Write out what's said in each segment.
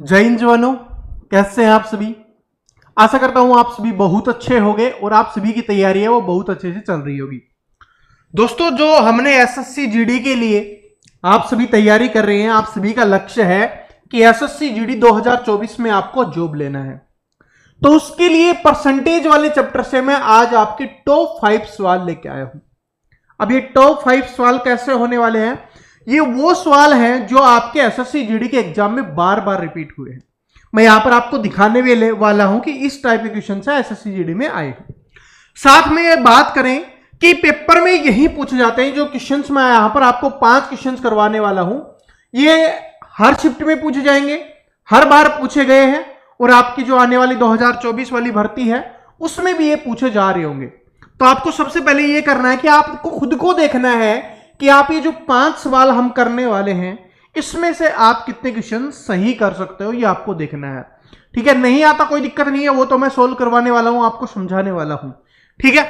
जय हिंद जवानों, कैसे हैं आप सभी। आशा करता हूं आप सभी बहुत अच्छे होंगे और आप सभी की तैयारी है वो बहुत अच्छे से चल रही होगी। दोस्तों, जो हमने एसएससी जीडी के लिए आप सभी तैयारी कर रहे हैं, आप सभी का लक्ष्य है कि एसएससी जीडी 2024 में आपको जॉब लेना है। तो उसके लिए परसेंटेज वाले चैप्टर से मैं आज आपके टॉप 5 सवाल लेके आया हूं। अब ये टॉप 5 सवाल कैसे होने वाले हैं, ये वो सवाल हैं जो आपके एसएससी जीडी के एग्जाम में बार बार रिपीट हुए हैं। मैं यहां पर आपको दिखाने वाला हूं कि इस टाइप के क्वेश्चन से एसएससी जीडी में आए हैं। साथ में ये बात करें कि पेपर में यही पूछे जाते हैं जो क्वेश्चंस मैं यहां पर आपको 5 क्वेश्चंस करवाने वाला हूं, ये हर शिफ्ट में पूछे जाएंगे, हर बार पूछे गए हैं और आपकी जो आने वाली 2024 वाली भर्ती है उसमें भी ये पूछे जा रहे होंगे। तो आपको सबसे पहले ये करना है कि आपको खुद को देखना है कि आप ये जो 5 सवाल हम करने वाले हैं इसमें से आप कितने क्वेश्चन सही कर सकते हो, ये आपको देखना है। ठीक है, नहीं आता कोई दिक्कत नहीं है, वो तो मैं सोल्व करवाने वाला हूं, आपको समझाने वाला हूं। ठीक है,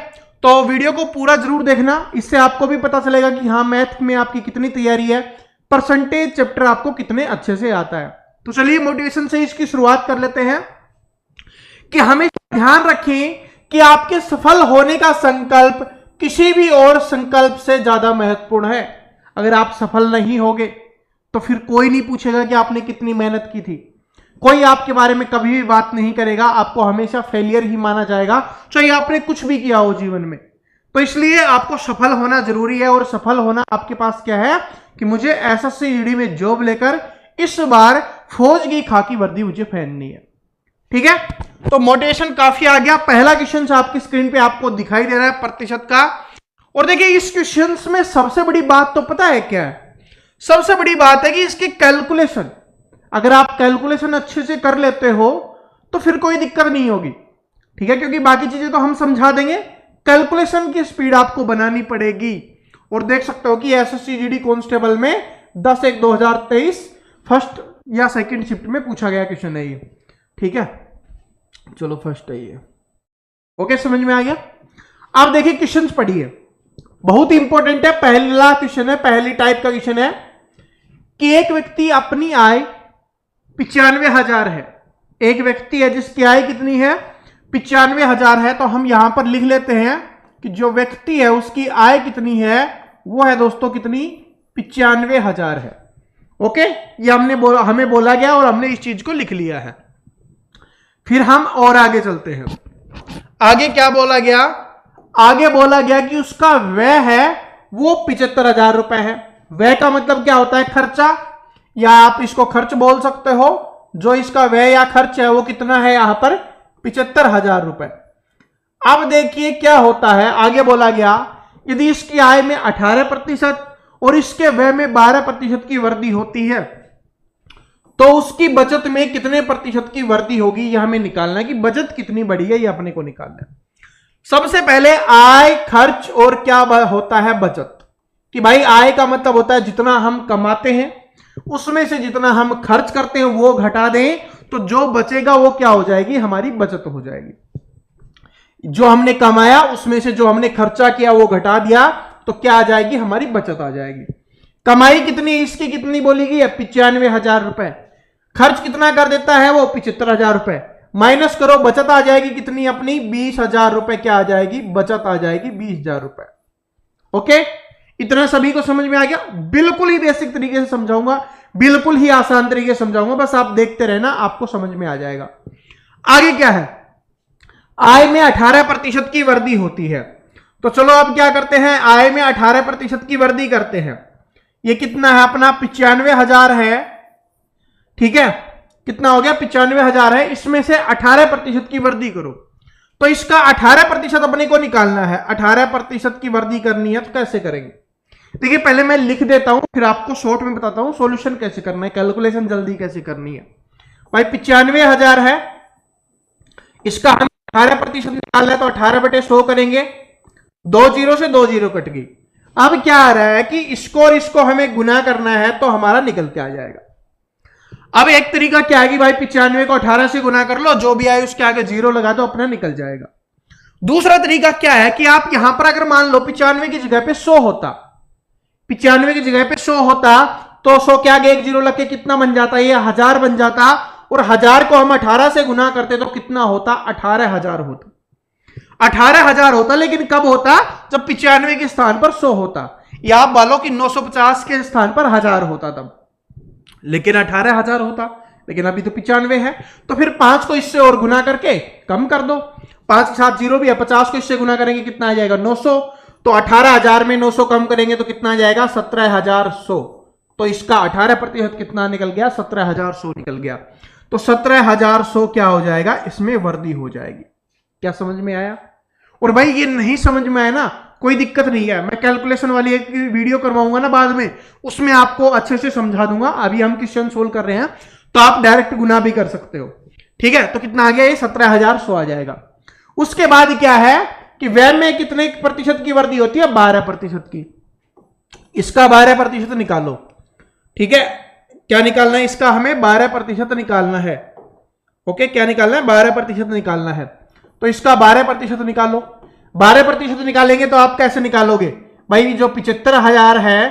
तो वीडियो को पूरा जरूर देखना, इससे आपको भी पता चलेगा कि हाँ मैथ में आपकी कितनी तैयारी है, परसेंटेज चैप्टर आपको कितने अच्छे से आता है। तो चलिए मोटिवेशन से इसकी शुरुआत कर लेते हैं कि हमें ध्यान रखें कि आपके सफल होने का संकल्प किसी भी और संकल्प से ज्यादा महत्वपूर्ण है। अगर आप सफल नहीं होगे तो फिर कोई नहीं पूछेगा कि आपने कितनी मेहनत की थी, कोई आपके बारे में कभी भी बात नहीं करेगा, आपको हमेशा फेलियर ही माना जाएगा, चाहे आपने कुछ भी किया हो जीवन में। तो इसलिए आपको सफल होना जरूरी है और सफल होना आपके पास क्या है कि मुझे एसएससी जीडी में जॉब लेकर इस बार फौज की खाकी वर्दी मुझे पहननी है। ठीक है, तो मोटिवेशन काफी आ गया। पहला क्वेश्चन आपकी स्क्रीन पे आपको दिखाई दे रहा है प्रतिशत का, और देखिए इस क्वेश्चन में सबसे बड़ी बात तो पता है क्या है, सबसे बड़ी बात है कि इसकी कैलकुलेशन, अगर आप कैलकुलेशन अच्छे से कर लेते हो तो फिर कोई दिक्कत नहीं होगी। ठीक है, क्योंकि बाकी चीजें तो हम समझा देंगे, कैलकुलेशन की स्पीड आपको बनानी पड़ेगी। और देख सकते हो कि एसएससी जीडी कांस्टेबल में 10/1/2023 फर्स्ट या सेकंड शिफ्ट में पूछा गया क्वेश्चन है ये। ठीक है, चलो फर्स्ट है ये। ओके, समझ में आ गया। अब देखिए क्वेश्चन पढ़िए, बहुत इंपॉर्टेंट है। पहला क्वेश्चन है, पहली टाइप का क्वेश्चन है कि एक व्यक्ति अपनी आय 95,000 है। एक व्यक्ति है जिसकी आय कितनी है, 95,000 है। तो हम यहां पर लिख लेते हैं कि जो व्यक्ति है उसकी आय कितनी है, वो है दोस्तों कितनी, 95,000 है। ओके, ये हमें बोला गया और हमने इस चीज को लिख लिया है। फिर हम और आगे चलते हैं। आगे क्या बोला गया, आगे बोला गया कि उसका व्यय है वो 75,000 रुपए है। व्यय का मतलब क्या होता है, खर्चा, या आप इसको खर्च बोल सकते हो। जो इसका व्यय या खर्च है वो कितना है यहां पर, 75,000 रुपए। अब देखिए क्या होता है, आगे बोला गया यदि इसकी आय में 18% और इसके व्यय में 12% की वृद्धि होती है तो उसकी बचत में कितने प्रतिशत की वृद्धि होगी, यह हमें निकालना है कि बचत कितनी बढ़ी है, यह अपने को निकालना है। सबसे पहले आय, खर्च और क्या होता है बचत, कि भाई आय का मतलब होता है जितना हम कमाते हैं उसमें से जितना हम खर्च करते हैं वो घटा दें तो जो बचेगा वो क्या हो जाएगी, हमारी बचत हो जाएगी। जो हमने कमाया उसमें से जो हमने खर्चा किया वो घटा दिया तो क्या आ जाएगी, हमारी बचत आ जाएगी। कमाई कितनी, इसकी कितनी बोली गई है, 95,000 रुपए। खर्च कितना कर देता है वो, 75,000 रुपए। माइनस करो, बचत आ जाएगी कितनी अपनी, 20,000 रुपए। क्या आ जाएगी, बचत आ जाएगी 20,000 रुपए। ओके, इतना सभी को समझ में आ गया। बिल्कुल ही बेसिक तरीके से समझाऊंगा, बिल्कुल ही आसान तरीके से समझाऊंगा, बस आप देखते रहना, आपको समझ में आ जाएगा। आगे क्या है, आय में 18% की वृद्धि होती है। तो चलो अब क्या करते हैं, आय में 18% की वृद्धि करते हैं। ये कितना है अपना, 95,000 है। ठीक है, कितना हो गया, 95,000 है, इसमें से 18% की वृद्धि करो। तो इसका 18% अपने को निकालना है, 18% की वृद्धि करनी है। तो कैसे करेंगे, देखिए पहले मैं लिख देता हूं फिर आपको शॉर्ट में बताता हूं सॉल्यूशन कैसे करना है, कैलकुलेशन जल्दी कैसे करनी है। भाई 95,000 है, इसका हम 18% निकालना है तो 18/100 करेंगे, 2 जीरो से 2 जीरो कट गई। अब क्या आ रहा है कि इसको और इसको हमें गुना करना है तो हमारा निकल के आ जाएगा। अब एक तरीका क्या है कि भाई 95 को 18 से गुना कर लो, जो भी आए उसके आगे जीरो लगा दो, अपना निकल जाएगा। दूसरा तरीका क्या है कि आप यहां पर अगर मान लो 95 की जगह पे 100 होता, 95 की जगह पे 100 होता तो 100 के आगे एक जीरो लग के कितना बन जाता है, ये 1000 बन जाता और 1000 को हम 18 से गुना करते तो कितना होता? 18,000 होता। 18,000 होता, लेकिन कब होता? जब 95 के स्थान पर 100 होता, या आप बोलो कि 950 के स्थान पर 1000 होता तब, लेकिन 18,000 होता। लेकिन अभी तो 95 है, तो फिर 5 को इससे और गुना करके कम कर दो। 5 के साथ 0 भी है, 50 को इससे गुना करेंगे कितना आ जाएगा? 900। तो 18,000 में 900 कम करेंगे तो कितना आ जाएगा? 17,100। तो इसका 18% कितना निकल गया? 17,100 निकल गया। तो 17,100 क्या हो जाएगा? इसमें वर्दी हो जाएगी। क्या समझ में आया? और भाई ये नहीं समझ में आया ना, कोई दिक्कत नहीं है, मैं कैलकुलेशन वाली एक वीडियो करवाऊंगा ना बाद में, उसमें आपको अच्छे से समझा दूंगा। अभी हम क्वेश्चन सोल्व कर रहे हैं, तो आप डायरेक्ट गुना भी कर सकते हो। ठीक है, तो कितना आ गया? ये 17,100 आ जाएगा। उसके बाद क्या है कि व्यय में कितने प्रतिशत की वृद्धि होती है? 12% की। इसका 12% निकालो। ठीक है, क्या निकालना है इसका? हमें 12% निकालना है। ओके, क्या निकालना है? 12% निकालना है। तो इसका 12% निकालो। 12% निकालेंगे तो आप कैसे निकालोगे भाई? जो 75,000 है,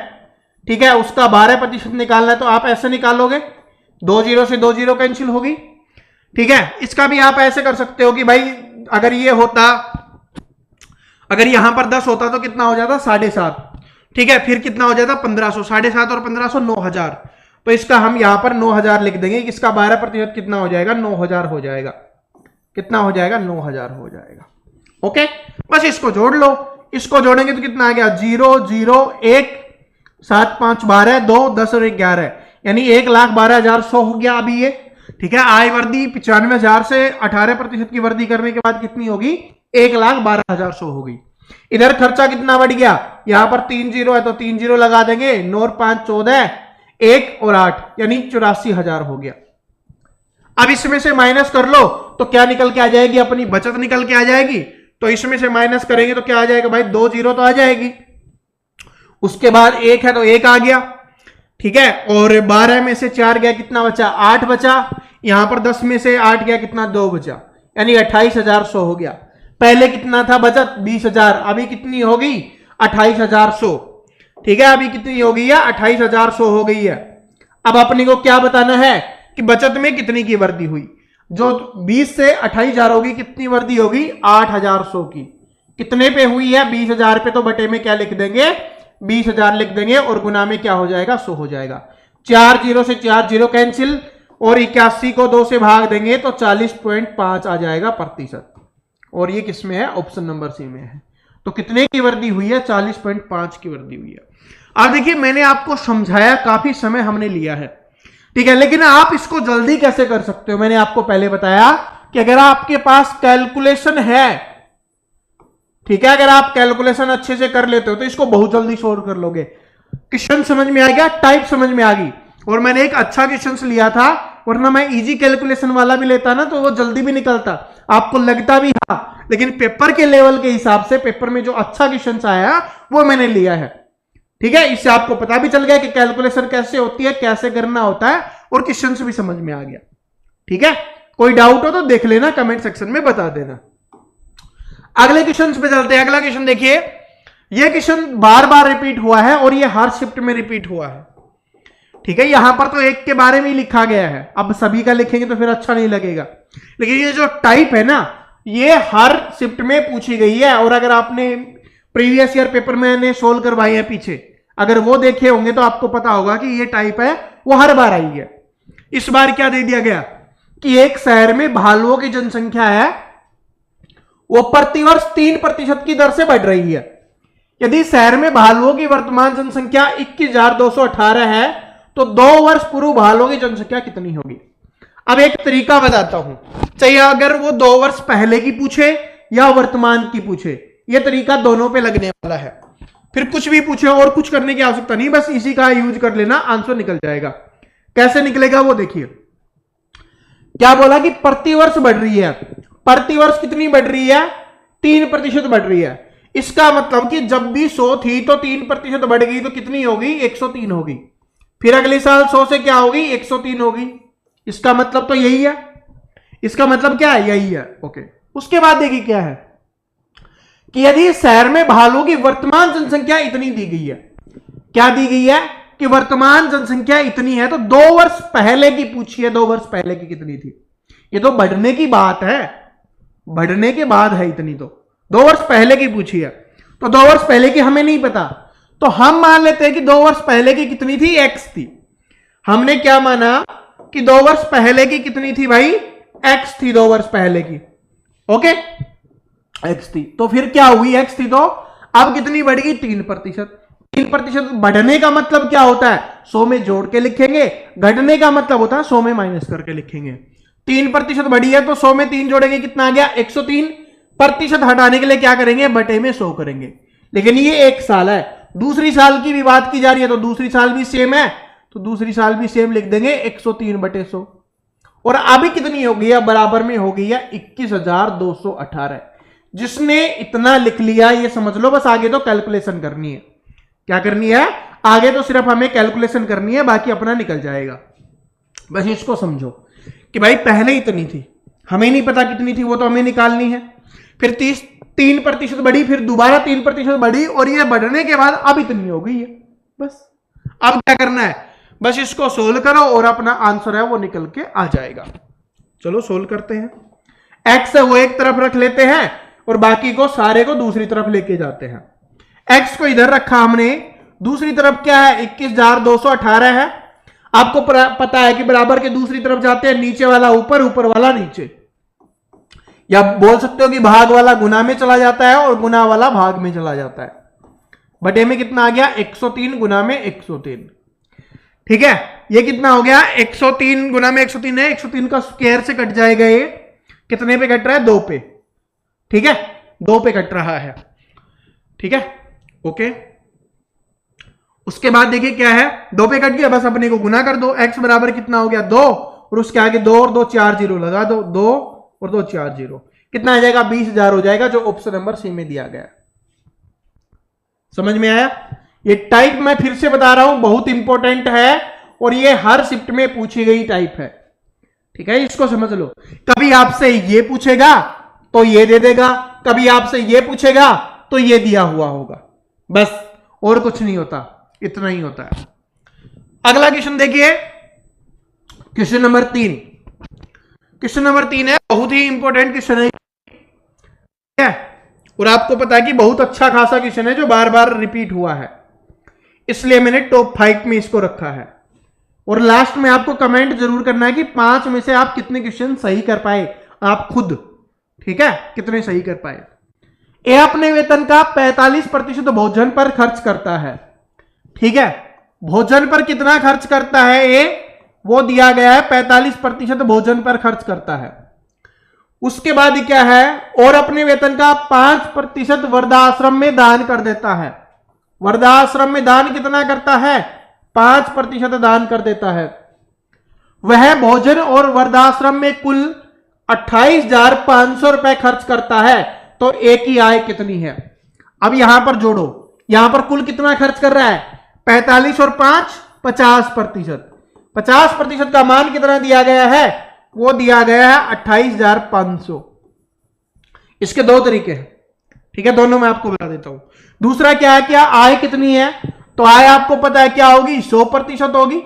ठीक है, उसका 12% निकालना है तो आप ऐसे निकालोगे, 2 0 से 2 0 कैंसिल होगी। ठीक है, इसका भी आप ऐसे कर सकते हो कि भाई अगर ये होता, अगर यहां पर 10 होता तो कितना हो जाता? 7.5। ठीक है, फिर कितना हो जाता? 1500। 7.5 और 1500 9,000। तो इसका हम यहां पर 9,000 लिख देंगे। इसका 12% कितना हो जाएगा? 9,000 हो जाएगा। कितना हो जाएगा? 9,000 हो जाएगा। ओके, बस इसको जोड़ लो। इसको जोड़ेंगे तो कितना आ गया? 0 0 1 7 5 12 2 10 और 11, यानी 1,12,100 हो गया अभी ये। ठीक है, आय वृद्धि 95,000 से 18% की वृद्धि करने के बाद कितनी होगी? 1,12,100 होगी। इधर खर्चा कितना बढ़ गया? यहां पर 3 0 है तो 3 0 लगा देंगे, 9 और 5 14, 1 और 8, यानी 84,000 हो गया। अब इसमें से माइनस कर लो तो क्या निकल के आ जाएगी? अपनी बचत निकल के आ जाएगी। तो इसमें से माइनस करेंगे तो क्या आ जाएगा भाई? 2 0 तो आ जाएगी। उसके बाद 1 है तो 1 आ गया। ठीक है, और 12 में से 4 गया, कितना बचा? 8 बचा। यहां पर 10 में से 8 गया, कितना? 2 बचा, यानी 28,100 हो गया। पहले कितना था बचत? 20,000, अभी कितनी हो गई? 28,100। ठीक है, अभी कितनी हो गई है? 28,100 हो गई है। अब अपने को क्या बताना है कि बचत में कितनी की वृद्धि हुई? जो 20 से 28,000 होगी, कितनी वृद्धि होगी? 8,100 की। कितने पे हुई है? 20,000 पे। तो बटे में क्या लिख देंगे? 20,000 लिख देंगे, और गुना में क्या हो जाएगा? 100 हो जाएगा। 4 0 से 4 0 कैंसिल, और 81 को 2 से भाग देंगे तो 40.5 आ जाएगा प्रतिशत। और ये किसमें है? ऑप्शन नंबर सी में है। तो कितने की वृद्धि हुई है? 40.5 की वृद्धि हुई है। अब देखिए, मैंने आपको समझाया, काफी समय हमने लिया है, ठीक है, लेकिन आप इसको जल्दी कैसे कर सकते हो? मैंने आपको पहले बताया कि अगर आपके पास कैलकुलेशन है, ठीक है, अगर आप कैलकुलेशन अच्छे से कर लेते हो तो इसको बहुत जल्दी सोल्व कर लोगे। क्वेश्चन समझ में आ गया, टाइप समझ में आ गई, और मैंने एक अच्छा क्वेश्चन लिया था, वरना मैं इजी कैलकुलेशन वाला भी लेता ना तो वो जल्दी भी निकलता, आपको लगता भी हाँ, लेकिन पेपर के लेवल के हिसाब से पेपर में जो अच्छा क्वेश्चन आया वो मैंने लिया है। ठीक है, इससे आपको पता भी चल गया कि कैलकुलेशन कैसे होती है, कैसे करना होता है, और क्वेश्चन भी समझ में आ गया। ठीक है, कोई डाउट हो तो देख लेना, कमेंट सेक्शन में बता देना। अगले क्वेश्चन पे चलते हैं। अगला क्वेश्चन देखिए, यह क्वेश्चन बार बार रिपीट हुआ है और यह हर शिफ्ट में रिपीट हुआ है। ठीक है, यहां पर तो एक के बारे में ही लिखा गया है, अब सभी का लिखेंगे तो फिर अच्छा नहीं लगेगा, लेकिन ये जो टाइप है ना, ये हर शिफ्ट में पूछी गई है। और अगर आपने प्रीवियस ईयर पेपर में मैंने सोल्व करवाए हैं पीछे, अगर वो देखे होंगे तो आपको पता होगा कि ये टाइप है वो हर बार आई है। इस बार क्या दे दिया गया कि एक शहर में भालुओं की जनसंख्या है, वो प्रतिवर्ष 3% की दर से बढ़ रही है। यदि शहर में भालुओं की वर्तमान जनसंख्या 21,218 है तो 2 वर्ष पूर्व भालुओं की जनसंख्या कितनी होगी? अब एक तरीका बताता हूं, चाहिए अगर वो 2 वर्ष पहले की पूछे या वर्तमान की पूछे, ये तरीका दोनों पे लगने वाला है। फिर कुछ भी पूछे और कुछ करने की आवश्यकता नहीं, बस इसी का यूज कर लेना, आंसर निकल जाएगा। कैसे निकलेगा वो देखिए। क्या बोला कि प्रतिवर्ष बढ़ रही है, प्रतिवर्ष कितनी बढ़ रही है? 3% बढ़ रही है। इसका मतलब कि जब भी 100 थी तो 3% बढ़ गई तो कितनी होगी? 103 होगी। फिर अगले साल 100 से क्या होगी? 103 होगी। इसका मतलब तो यही है, इसका मतलब क्या है? यही है। ओके, उसके बाद देखिए क्या है कि यदि शहर में भालुओं की वर्तमान जनसंख्या इतनी दी गई है, क्या दी गई है कि वर्तमान जनसंख्या इतनी है, तो 2 वर्ष पहले की पूछिए, 2 वर्ष पहले की कितनी थी? ये तो बढ़ने की बात है, बढ़ने के बाद है इतनी, तो 2 वर्ष पहले की पूछिए। तो 2 वर्ष पहले की हमें नहीं पता, तो हम मान लेते हैं कि 2 वर्ष पहले की कितनी थी? x थी। हमने क्या माना कि 2 वर्ष पहले की कितनी थी भाई? x थी 2 वर्ष पहले की। ओके, x थी, तो फिर क्या हुई? x थी, तो अब कितनी बढ़ेगी? 3%। 3% बढ़ने का मतलब क्या होता है? 100 में जोड़ के लिखेंगे, घटने का मतलब होता है 100 में माइनस करके लिखेंगे। 3% बढ़ी है तो 100 में 3 जोड़ेंगे, कितना आ गया? 103%। हटाने के लिए क्या करेंगे? बटे में 100 करेंगे। लेकिन ये 1 साल है, दूसरी साल की भी बात की जा रही है, तो दूसरी साल भी सेम है, तो दूसरी साल भी सेम लिख देंगे, 103/100। और अभी कितनी हो गई है? बराबर में हो गई है 21,218। जिसने इतना लिख लिया ये समझ लो बस आगे तो कैलकुलेशन करनी है। क्या करनी है? आगे तो सिर्फ हमें कैलकुलेशन करनी है, बाकी अपना निकल जाएगा। बस इसको समझो कि भाई पहले इतनी थी, हमें नहीं पता कितनी थी, वो तो हमें निकालनी है। फिर 3% बढ़ी, फिर दोबारा 3% बढ़ी, और ये बढ़ने के बाद अब इतनी हो गई है। बस अब क्या करना है? बस इसको सोल्व करो और अपना आंसर है वो निकल के आ जाएगा। चलो सोल्व करते हैं। x है वो एक तरफ रख लेते हैं और बाकी को सारे को दूसरी तरफ लेके जाते हैं। x को इधर रखा हमने, दूसरी तरफ क्या है? 21,218 है। आपको पता है कि बराबर के दूसरी तरफ जाते हैं, नीचे वाला ऊपर, ऊपर वाला नीचे, या बोल सकते हो कि भाग वाला गुना में चला जाता है और गुना वाला भाग में चला जाता है। बटे में कितना आ गया? 103 गुना में 103। ठीक है, ये कितना हो गया? 103 गुना में 103 है, 103 का स्क्वायर से कट जाएगा। ये कितने पे कट रहा है? 2 पे। ठीक है, 2 पे कट रहा है। ठीक है, ओके। उसके बाद देखिए क्या है, 2 पे कट गया, बस अपने को गुना कर दो। x बराबर कितना हो गया? 2, और उसके आगे 2 और 2 4 जीरो लगा दो, 2 और 2 4 जीरो, कितना आ जाएगा? 20,000 हो जाएगा, जो ऑप्शन नंबर सी में दिया गया। समझ में आया? ये टाइप मैं फिर से बता रहा हूं, बहुत इंपॉर्टेंट है और ये हर शिफ्ट में पूछी गई टाइप है। ठीक है, इसको समझ लो। कभी आपसे ये पूछेगा तो ये दे देगा, कभी आपसे ये पूछेगा तो ये दिया हुआ होगा, बस और कुछ नहीं होता, इतना ही होता है। अगला क्वेश्चन देखिए, क्वेश्चन नंबर 3। क्वेश्चन नंबर 3 है, बहुत ही इंपॉर्टेंट क्वेश्चन है और आपको पता है कि बहुत अच्छा खासा क्वेश्चन है जो बार बार रिपीट हुआ है, इसलिए मैंने टॉप 5 में इसको रखा है। और लास्ट में आपको कमेंट जरूर करना है कि 5 में से आप कितने क्वेश्चन सही कर पाए, आप खुद। ठीक है, कितने सही कर पाए। ए अपने वेतन का 45% भोजन पर खर्च करता है। ठीक है, भोजन पर कितना खर्च करता है ए? वो दिया गया है 45% भोजन पर खर्च करता है। उसके बाद क्या है? और अपने वेतन का 5% वृद्धाश्रम में दान कर देता है। वृद्धाश्रम में दान कितना करता है? 5% दान कर देता है। वह भोजन और वृद्धाश्रम में कुल 28,500 रुपए खर्च करता है, तो एक ही आय कितनी है? अब यहां पर जोड़ो, यहां पर कुल कितना खर्च कर रहा है? 45 और 5 50%। 50% का मान कितना दिया गया है? वो दिया गया है 28,500। इसके 2 तरीके हैं। ठीक है, दोनों मैं आपको बता देता हूं। दूसरा क्या है, क्या आय कितनी है? तो आय आपको पता है क्या होगी? 100% होगी।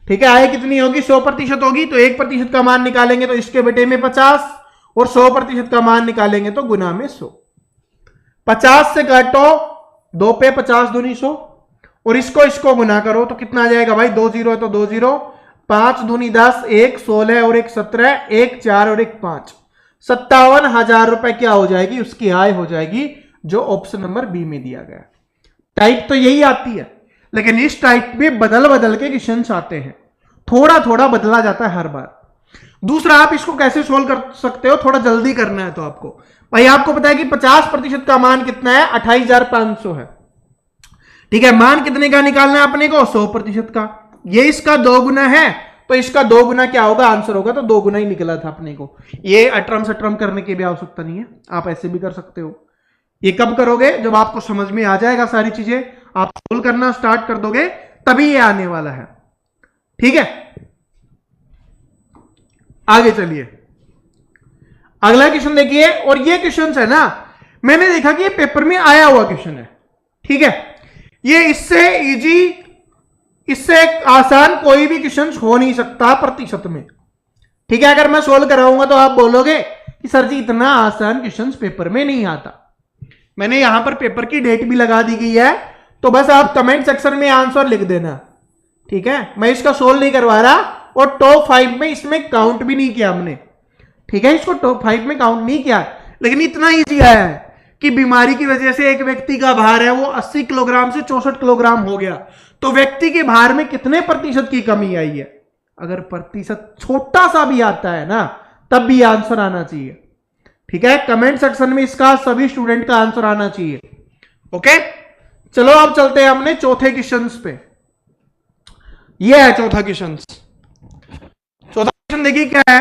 ठीक है, आय कितनी होगी? 100% होगी, तो 1% का मान निकालेंगे तो इसके बटे में 50, और 100% का मान निकालेंगे तो गुना में 100। 50 से काटो 2 पे, 50 दूनी 100, और इसको गुना करो तो कितना आ जाएगा भाई? 2 जीरो है तो 2 जीरो, 5 दूनी 10, 1 16 और 1 17, 1 4 और 1 5, 57,000 रुपए क्या हो जाएगी? उसकी आय हो जाएगी, जो ऑप्शन नंबर बी में दिया गया। टाइप तो यही आती है, लेकिन इस टाइप में बदल बदल के क्वेश्चन आते हैं, थोड़ा थोड़ा बदला जाता है हर बार। दूसरा, आप इसको कैसे सोल्व कर सकते हो? थोड़ा जल्दी करना है तो आपको भाई, आपको पता है कि 50% का मान कितना है? 28,500 है। ठीक है, मान कितने का निकालना है अपने को? 100% का। ये इसका 2 गुना है, तो इसका 2 गुना क्या होगा? आंसर होगा, तो 2 गुना ही निकला था अपने को। ये अटरम सटरम करने की भी आवश्यकता नहीं है, आप ऐसे भी कर सकते हो। ये कब करोगे? जब आपको समझ में आ जाएगा सारी चीजें, आप सोल्व करना स्टार्ट कर दोगे, तभी ये आने वाला है। ठीक है, आगे चलिए, अगला क्वेश्चन देखिए। और ये क्वेश्चन है ना, मैंने देखा कि ये पेपर में आया हुआ क्वेश्चन है। ठीक है, ये इससे इजी इससे आसान कोई भी क्वेश्चन हो नहीं सकता प्रतिशत में। ठीक है, अगर मैं सोल्व कराऊंगा तो आप बोलोगे कि सर जी इतना आसान क्वेश्चन पेपर में नहीं आता। मैंने यहां पर पेपर की डेट भी लगा दी गई है, तो बस आप कमेंट सेक्शन में आंसर लिख देना। ठीक है, मैं इसका सोल्व नहीं करवा रहा, और टॉप 5 में इसमें काउंट भी नहीं किया हमने। ठीक है, इसको टॉप 5 में काउंट नहीं किया, लेकिन इतना ईजी आया है कि बीमारी की वजह से एक व्यक्ति का भार है वो 80 किलोग्राम से 64 किलोग्राम हो गया, तो व्यक्ति के भार में कितने प्रतिशत की कमी आई है। अगर प्रतिशत छोटा सा भी आता है ना, तब भी आंसर आना चाहिए। ठीक है, कमेंट सेक्शन में इसका सभी स्टूडेंट का आंसर आना चाहिए। ओके, चलो अब चलते हैं अपने चौथे क्वेश्चन पे। यह है चौथा क्वेश्चन। चौथा क्वेश्चन देखिए क्या है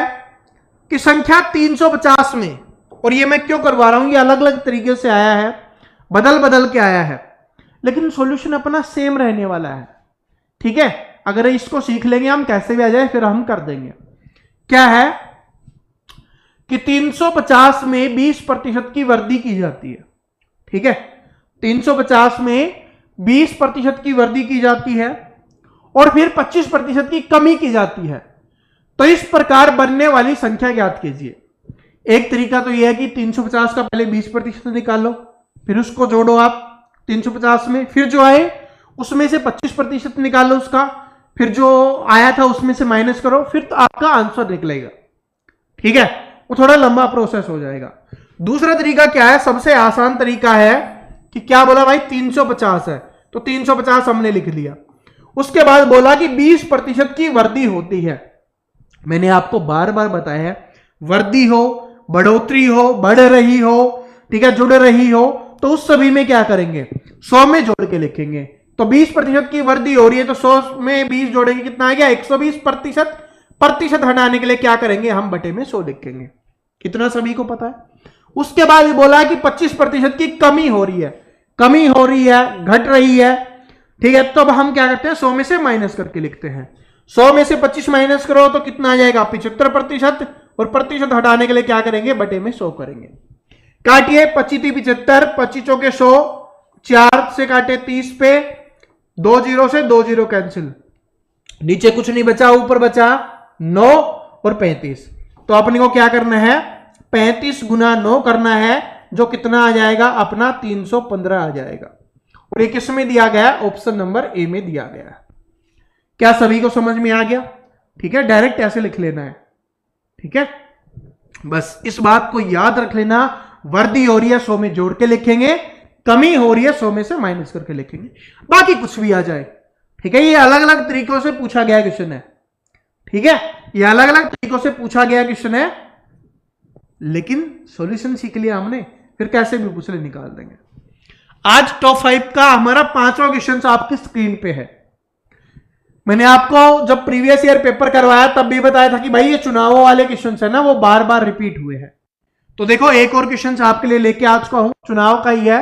कि संख्या 350 में, और ये मैं क्यों करवा रहा हूं, ये अलग अलग तरीके से आया है, बदल बदल के आया है, लेकिन सॉल्यूशन अपना सेम रहने वाला है। ठीक है, अगर इसको सीख लेंगे हम, कैसे भी आ जाए फिर हम कर देंगे। क्या है कि 350 में 20% की वृद्धि की जाती है। ठीक है, 350 में 20% की वृद्धि की जाती है और फिर 25% की कमी की जाती है, तो इस प्रकार बनने वाली संख्या ज्ञात कीजिए। एक तरीका तो यह है कि 350 का पहले 20% निकालो, फिर उसको जोड़ो आप 350 में, फिर जो आए उसमें से 25% निकालो उसका, फिर जो आया था उसमें से माइनस करो, फिर तो आपका आंसर निकलेगा। ठीक है, वो थोड़ा लंबा प्रोसेस हो जाएगा। दूसरा तरीका क्या है, सबसे आसान तरीका है कि क्या बोला भाई 350 है, तो 350 हमने लिख लिया। उसके बाद बोला कि 20% की वृद्धि होती है। मैंने आपको बार बार बताया है, वृद्धि हो, बढ़ोतरी हो, बढ़ रही हो, ठीक है, जुड़ रही हो, तो उस सभी में क्या करेंगे, 100 में जोड़ के लिखेंगे। तो 20% की वृद्धि हो रही है, तो 100 में 20 जोड़ेंगे, कितना आ गया 120%। प्रतिशत हटाने के लिए क्या करेंगे, हम बटे में 100 लिखेंगे। कितना सभी को पता है। उसके बाद बोला कि 25% की कमी हो रही है, कमी हो रही है, घट रही है। ठीक है, तो अब हम क्या करते हैं, 100 में से माइनस करके लिखते हैं। 100 में से 25 माइनस करो तो कितना आ जाएगा 75%, और प्रतिशत हटाने के लिए क्या करेंगे, बटे में 100 करेंगे। काटिए, 25 75, 25 के 100, 4 से काटे 30 पे, 2 जीरो से 2 जीरो कैंसिल, नीचे कुछ नहीं बचा, ऊपर बचा 9 और 35। तो अपने को क्या करना है, 35 गुना 9 करना है, जो कितना आ जाएगा अपना 315 आ जाएगा। और ये किस में दिया गया, ऑप्शन नंबर ए में दिया गया है। क्या सभी को समझ में आ गया। ठीक है, डायरेक्ट ऐसे लिख लेना है। ठीक है, बस इस बात को याद रख लेना, वृद्धि हो रही है 100 में जोड़ के लिखेंगे, कमी हो रही है 100 में से माइनस करके लिखेंगे, बाकी कुछ भी आ जाए। ठीक है, ये अलग अलग तरीकों से पूछा गया क्वेश्चन है। ठीक है, ये अलग अलग तरीकों से पूछा गया क्वेश्चन है, लेकिन सॉल्यूशन सीख लिया हमने, फिर कैसे भी पूछ ले निकाल देंगे। आज टॉप 5 का हमारा 5वां क्वेश्चन आपकी स्क्रीन पे है। मैंने आपको जब प्रीवियस ईयर पेपर करवाया तब भी बताया था कि भाई ये चुनावों वाले क्वेश्चन है ना, वो बार बार रिपीट हुए हैं। तो देखो एक और क्वेश्चन आपके लिए लेके आ चुका हूं, चुनाव का ही है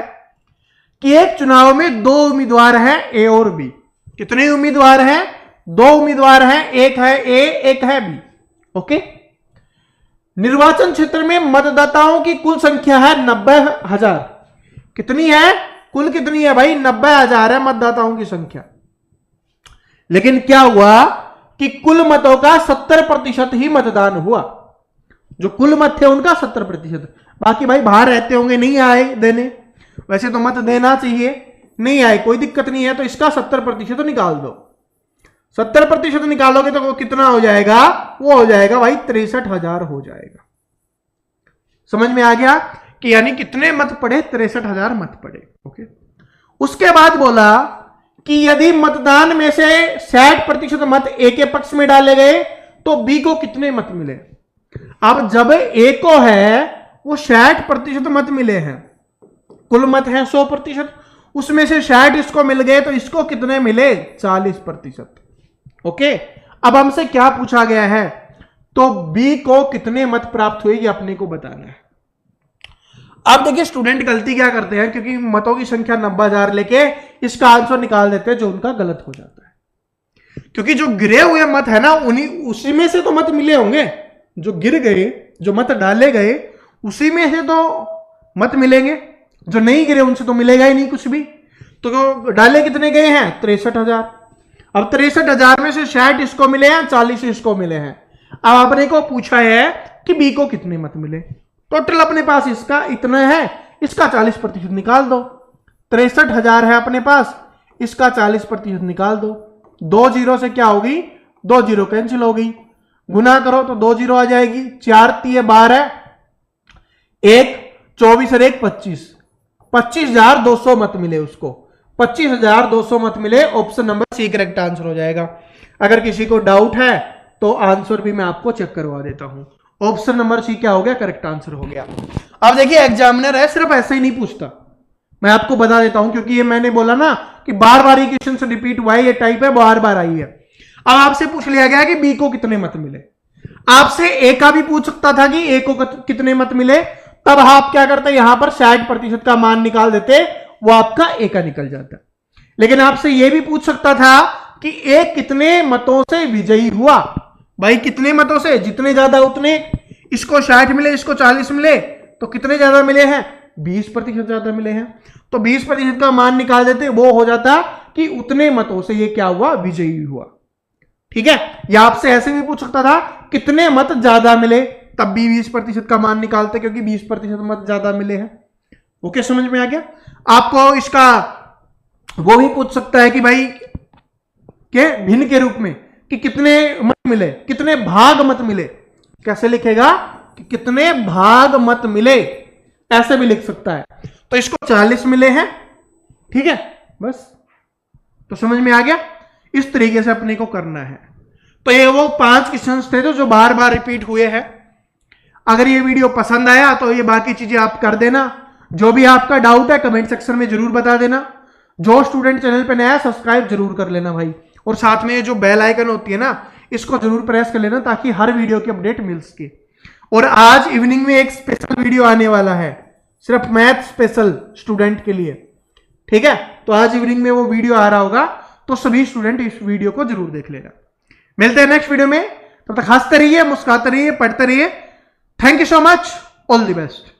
कि एक चुनाव में 2 उम्मीदवार हैं, ए और बी। कितने उम्मीदवार हैं, 2 उम्मीदवार हैं, एक है ए, एक है बी। ओके, निर्वाचन क्षेत्र में मतदाताओं की कुल संख्या है 90,000। कितनी है, कुल कितनी है भाई, 90,000 है मतदाताओं की संख्या। लेकिन क्या हुआ कि कुल मतों का 70% ही मतदान हुआ। जो कुल मत थे उनका 70%, बाकी भाई बाहर रहते होंगे, नहीं आए देने, वैसे तो मत देना चाहिए, नहीं आए कोई दिक्कत नहीं है, तो इसका 70% निकाल दो। 70% निकालोगे तो वो कितना हो जाएगा, वो हो जाएगा भाई 63,000 हो जाएगा। समझ में आ गया कि यानी कितने मत पड़े, 63,000 मत पड़े। ओके, उसके बाद बोला कि यदि मतदान में से 60% मत ए के पक्ष में डाले गए तो बी को कितने मत मिले। अब जब ए को है वो 60% मत मिले हैं, कुल मत है 100%, उसमें से 60 इसको मिल गए, तो इसको कितने मिले, 40%। ओके, अब हमसे क्या पूछा गया है, तो बी को कितने मत प्राप्त हुए ये अपने को बताना है। अब देखिए स्टूडेंट गलती क्या करते हैं, क्योंकि मतों की संख्या 90,000 लेके इसका आंसर निकाल देते हैं, जो उनका गलत हो जाता है। क्योंकि जो गिरे हुए मत है ना, उन्हीं उसी में से तो मत मिले होंगे, जो गिर गए, जो मत डाले गए उसी में से तो मत मिलेंगे, जो नहीं गिरे उनसे तो मिलेगा ही नहीं कुछ भी। तो डाले कितने गए हैं, 63,000। अब 63,000 में से 60 इसको मिले हैं, 40 इसको मिले हैं। अब आपने को पूछा है कि बी को कितने मत मिले। टोटल अपने पास इसका इतना है, इसका 40% निकाल दो। 63,000 है अपने पास, इसका 40% निकाल दो। 2 जीरो से क्या होगी, 2 जीरो कैंसिल हो गई, गुना करो तो 2 जीरो आ जाएगी। 4 3 12, 1 24 और 1 25, 25,200 मत मिले उसको। 25,200 मत मिले। Option number C correct answer हो जाएगा। अगर किसी को डाउट है तो आंसर भी मैं आपको चेक करवा देता हूं। ऑप्शन नंबर सी क्या हो गया, करेक्ट आंसर हो गया। अब देखिए एग्जामिनर है सिर्फ ऐसे ही नहीं पूछता, मैं आपको बता देता हूं, क्योंकि ये मैंने बोला ना कि बार बार ये क्वेश्चन से रिपीट हुआ है, ये टाइप है, बार बार आई है। अब आपसे पूछ लिया गया कि बी को कितने मत मिले। आपसे ए का भी पूछ सकता था कि ए को कितने मत मिले, तब आप क्या करते, यहां पर 60% का मान निकाल देते, वो आपका ए का निकल जाता। लेकिन आपसे यह भी पूछ सकता था कि ए कितने मतों से विजयी हुआ। भाई कितने मतों से, जितने ज्यादा उतने। इसको 60 मिले, इसको 40 मिले, तो कितने ज्यादा मिले हैं, 20% ज्यादा मिले हैं। तो 20% का मान निकाल देते, वो हो जाता कि उतने मतों से ये क्या हुआ, विजयी हुआ। ठीक है। या आपसे ऐसे भी पूछ सकता था कितने मत ज्यादा मिले, तब भी 20% का मान निकालते, क्योंकि 20% मत ज्यादा मिले हैं। ओके, समझ में आ गया। आपको इसका वो भी पूछ सकता है कि भाई के भिन्न के रूप में कि कितने मत मिले, कितने भाग मत मिले। कैसे लिखेगा कि कितने भाग मत मिले, ऐसे भी लिख सकता है। तो इसको 40 मिले हैं, ठीक है, बस। तो समझ में आ गया। इस तरीके से अपने को करना है। तो ये वो 5 क्वेश्चंस थे जो बार बार रिपीट हुए हैं। अगर ये वीडियो पसंद आया तो ये बाकी चीजें आप कर देना। जो भी आपका डाउट है कमेंट सेक्शन में जरूर बता देना। जो स्टूडेंट चैनल पे नया है सब्सक्राइब जरूर कर लेना भाई, और साथ में जो बेल आइकन होती है ना, इसको जरूर प्रेस कर लेना, ताकि हर वीडियो की अपडेट मिल सके। और आज इवनिंग में एक स्पेशल वीडियो आने वाला है, सिर्फ मैथ स्पेशल स्टूडेंट के लिए, ठीक है। तो आज इवनिंग में वो वीडियो आ रहा होगा, तो सभी स्टूडेंट इस वीडियो को जरूर देख लेना। मिलते हैं नेक्स्ट वीडियो में, तब तक हंसते रहिए, मुस्कुराते रहिए, पढ़ते रहिए। Thank you so much, all the best.